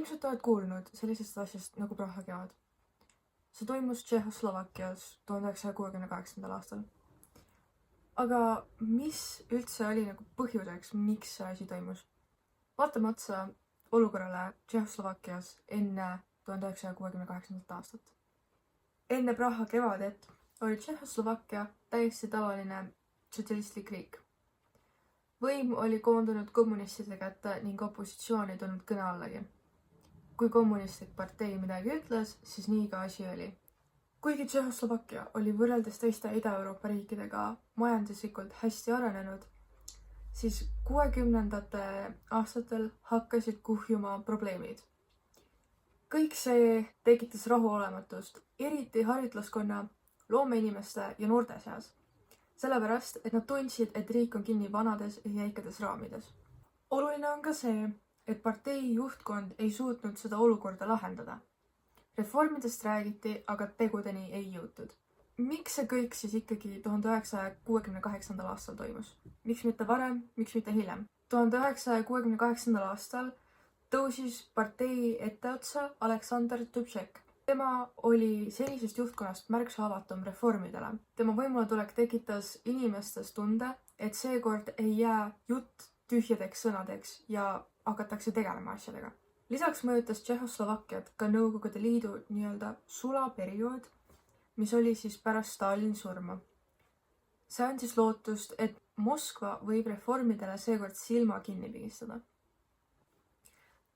Ilmselt oled kuulnud sellisest asjast nagu Praha kevad. See toimus Tšehhoslovakkias 1968. aastal. Aga mis üldse oli nagu põhjuseks, miks see asi toimus? Vaatame otsa olukorrale Tšehhoslovakkias enne 1968. aastat. Enne Praha kevadet oli Tšehhoslovakkia täiesti tavaline sotsialistlik riik. Võim oli koondunud kommunistide kätte ning opositsioon ei tulnud kõne allagi. Kui kommunistlik partei midagi ütles, siis nii ka asi oli. Kuigi Tšehhoslovakkia oli võrreldes teiste Ida-Euroopa riikidega majanduslikult hästi arenenud, siis 60ndate aastatel hakkasid kuhjuma probleemid. Kõik see tekitas rahuolematust, eriti haritlaskonna, loomeinimeste ja noorte seas. Sellepärast, et nad tundsid, et riik on kinni vanades ja jäikades raamides. Oluline on ka see, et partei juhtkond ei suutnud seda olukorda lahendada. Reformidest räägiti, aga tegudeni ei jõutud. Miks see kõik siis ikkagi 1968. aastal toimus? Miks mitte varem, miks mitte hiljem? 1968. aastal tõusis partei etteotsa Aleksandr Dubček. Tema oli senisest juhtkonnast märksa avatum reformidele. Tema võimuletulek tekitas inimestes tunde, et seekord ei jää jutt tühjadeks sõnadeks ja hakatakse tegelema asjadega. Lisaks mõjutas Tšehhoslovakkiat ka Nõukogude Liidu nii-öelda sulaperiood, mis oli siis pärast Stalini surma. See andis lootust, et Moskva võib reformidele seekord silma kinni pigistada.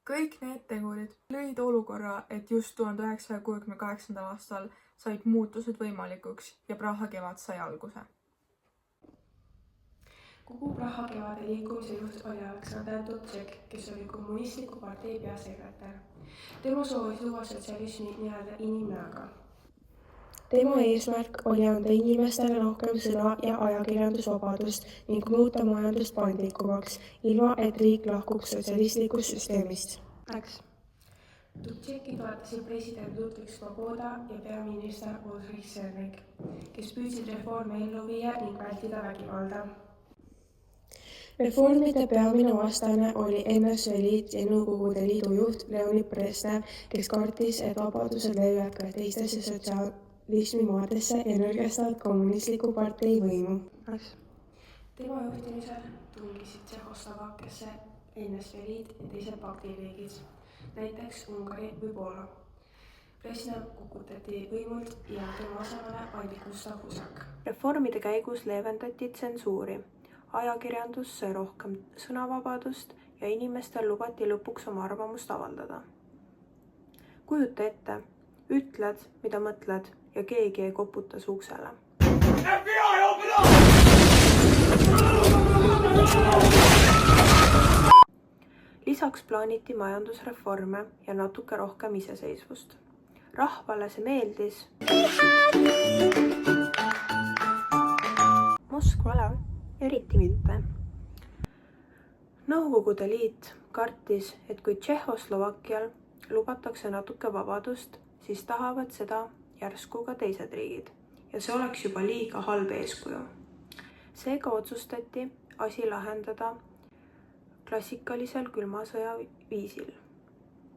Kõik need tegurid lõid olukorra, et just 1968. aastal said muutused võimalikuks ja Praha kevad sai alguse. Kogu Praha kevade liikumise juht oli Aleksandr Dubček, kes oli kommunistliku partei peasekretär. Tema soovis luua sotsialismi nii-öelda inimnäoga. Tema eesmärk oli anda inimestele rohkem sõna- ja ajakirjandusvabadust ning muuta majandust paindlikumaks, ilma et riik lahkuks sotsialistlikust süsteemist. Dubčeki toetasid president Ludvig Svoboda ja peaminister Ulrich Cernik, kes püüdsid reforme ellu viia ning vältida vägivalda. Reformide peamine vastane oli NSV Liit ja Nõukogude Liidu juht Leonid Brezhnev, kes kartis, et vabadused levivad ka teistesse sotsialismi maadesse ja nõrgestavad kommunistliku partei võimu. Tema juhtimisel tungisid Tšehhoslovakkiasse NSV Liit ja teised pakteriigid, näiteks Ungari või Poola. Brezhnev kukutati võimult ja tema asemele pandi Gustav Husak. Reformide käigus leevendati tsensuuri. Ajakirjandus sai rohkem sõnavabadust ja inimestel lubati lõpuks oma arvamust avaldada. Kujuta ette, ütled, mida mõtled ja keegi ei koputa su uksele. FBI, open up! Lisaks plaaniti majandusreforme ja natuke rohkem iseseisvust. Rahvale see meeldis. Moskvale eriti mitte. Nõukogude Liit kartis, et kui Tšehhoslovakkial lubatakse natuke vabadust, siis tahavad seda järsku ka teised riigid ja see oleks juba liiga halb eeskuju. Seega otsustati asi lahendada klassikalisel külmasõja viisil.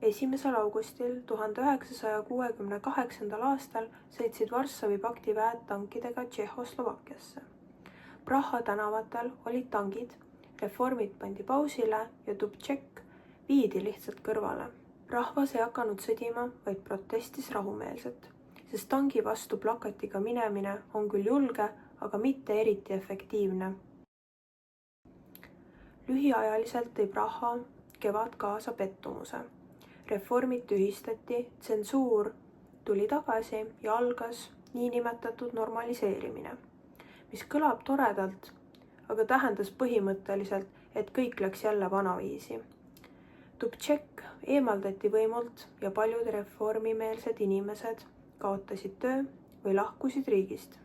1. augustil 1968. aastal sõitsid Varssavi pakti väed tankidega Tšehhoslovakkiasse. Praha tänavatel olid tangid, reformid pandi pausile ja Dubček viidi lihtsalt kõrvale. Rahvas ei hakanud sõdima, vaid protestis rahumeelselt, sest tangi vastu plakatiga minemine on küll julge, aga mitte eriti efektiivne. Lühiajaliselt tõi Praha kevad kaasa pettumuse. Reformid tühistati, tsensuur tuli tagasi ja algas niinimetatud normaliseerimine, mis kõlab toredalt, aga tähendas põhimõtteliselt, et kõik läks jälle vanaviisi. Dubček eemaldati võimult ja paljud reformimeelsed inimesed kaotasid töö või lahkusid riigist.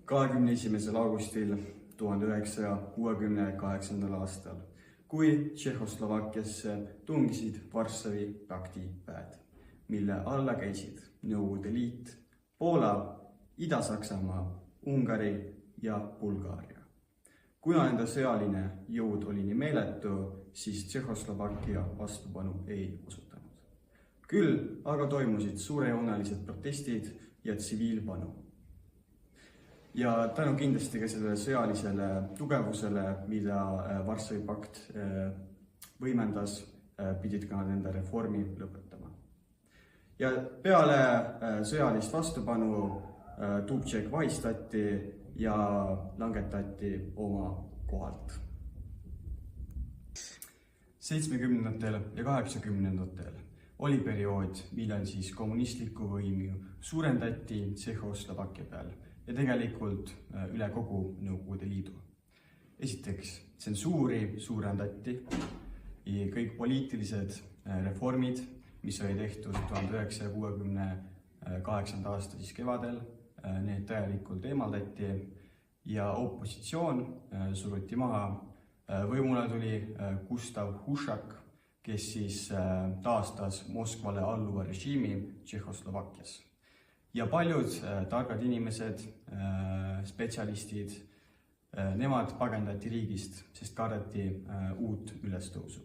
21. augustil 1968. aastal, kui Tšehhoslovakkiasse tungisid Varssavi pakti väed, mille alla käisid Nõukogude Liit, Poola, Ida-Saksamaa, Ungari ja Bulgaaria. Kuna nende sõjaline jõud oli nii meeletu, siis Tšehhoslovakkia vastupanu ei osutanud. Küll aga toimusid suurejoonelised protestid ja tsiviilpanu. Ja tänu kindlasti ka sellele sõjalisele tugevusele, mida Varssavi pakt võimendas, pidid ka nende reformi lõpetama. Ja peale sõjalist vastupanu Dubček vahistati ja langetati oma kohalt. 70-ndatel ja 80-ndatel oli periood, millal siis kommunistlikku võimu suurendati Tšehhoslovakkia peal ja tegelikult üle kogu Nõukogude Liidu. Esiteks, tsensuuri suurendati ja kõik poliitilised reformid, mis oli tehtud 1968. aasta siis kevadel, need täielikult eemaldati ja opositsioon suruti maha. Võimule tuli Gustav Hušak, kes siis taastas Moskvale alluva režiimi Tšehhoslovakkias. Ja paljud targad inimesed, spetsialistid, nemad pagendati riigist, sest kardeti uut ülestõusu.